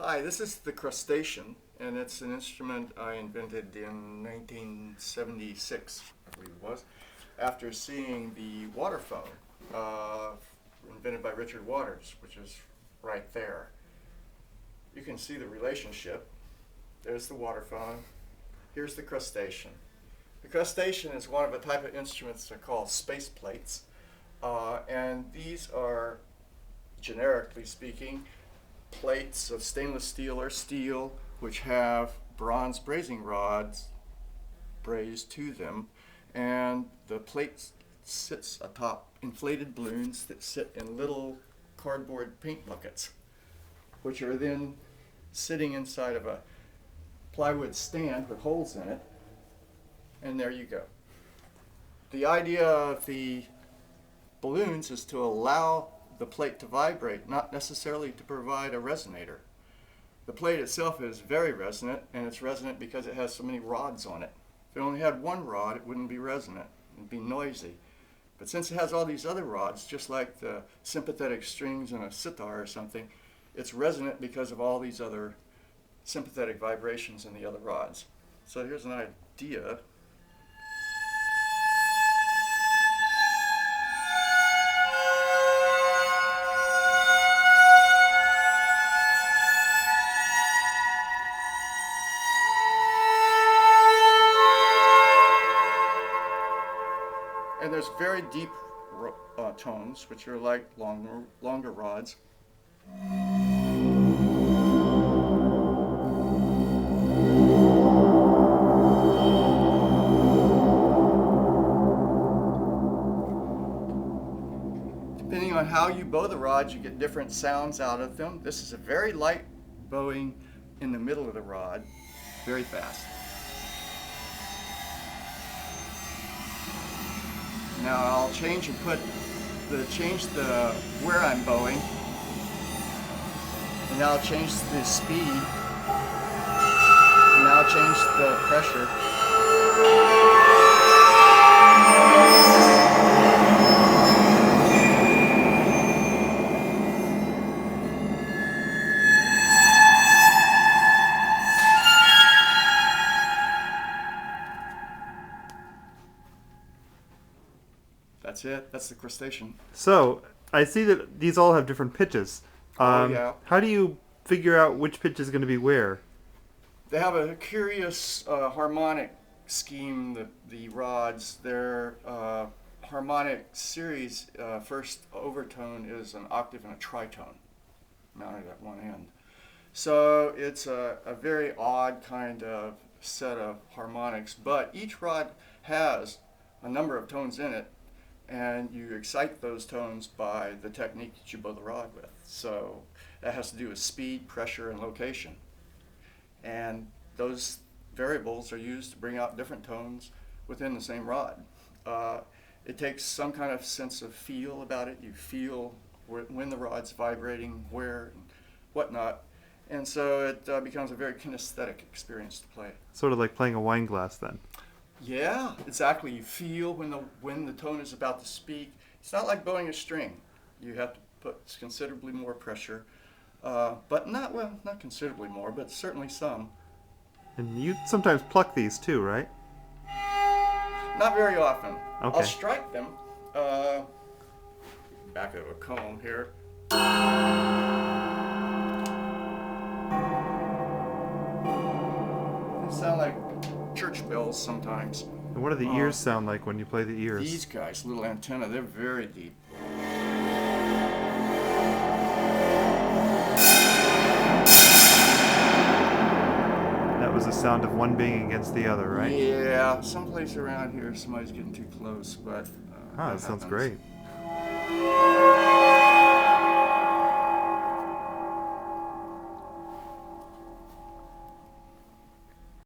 Hi, this is the Crustacean, and it's an instrument I invented in 1976, I believe it was, after seeing the waterphone invented by Richard Waters, which is right there. You can see the relationship. There's the waterphone. Here's the crustacean. The crustacean is one of a type of instruments that are called space plates, and these are, generically speaking, plates of stainless steel or steel which have bronze brazing rods brazed to them, and the plate sits atop inflated balloons that sit in little cardboard paint buckets, which are then sitting inside of a plywood stand with holes in it, and there you go. The idea of the balloons is to allow the plate to vibrate, not necessarily to provide a resonator. The plate itself is very resonant, and it's resonant because it has so many rods on it. If it only had one rod, it wouldn't be resonant. It'd be noisy. But since it has all these other rods, just like the sympathetic strings in a sitar or something, it's resonant because of all these other sympathetic vibrations in the other rods. So here's an idea. And there's very deep tones, which are like longer rods. Depending on how you bow the rods, you get different sounds out of them. This is a very light bowing in the middle of the rod, very fast. Now I'll change where I'm bowing, and now I'll change the speed, and now I'll change the pressure. That's it. That's the crustacean. So, I see that these all have different pitches. Yeah. How do you figure out which pitch is going to be where? They have a curious harmonic scheme, the rods. Their harmonic series, first overtone is an octave and a tritone, mounted at one end. So it's a very odd kind of set of harmonics, but each rod has a number of tones in it, and you excite those tones by the technique that you bow the rod with. So that has to do with speed, pressure, and location. And those variables are used to bring out different tones within the same rod. It takes some kind of sense of feel about it. You feel when the rod's vibrating, where, and whatnot. And so it becomes a very kinesthetic experience to play. Sort of like playing a wine glass then. Yeah, exactly. You feel when the tone is about to speak. It's not like bowing a string. You have to put considerably more pressure, but not considerably more, but certainly some. And you sometimes pluck these too, right? Not very often. Okay. I'll strike them. Back of a comb here. They sound like church bells sometimes. And what do the ears sound like when you play the ears? These guys, little antenna, they're very deep. That was the sound of one being against the other, right? Yeah, someplace around here somebody's getting too close, but that sounds great.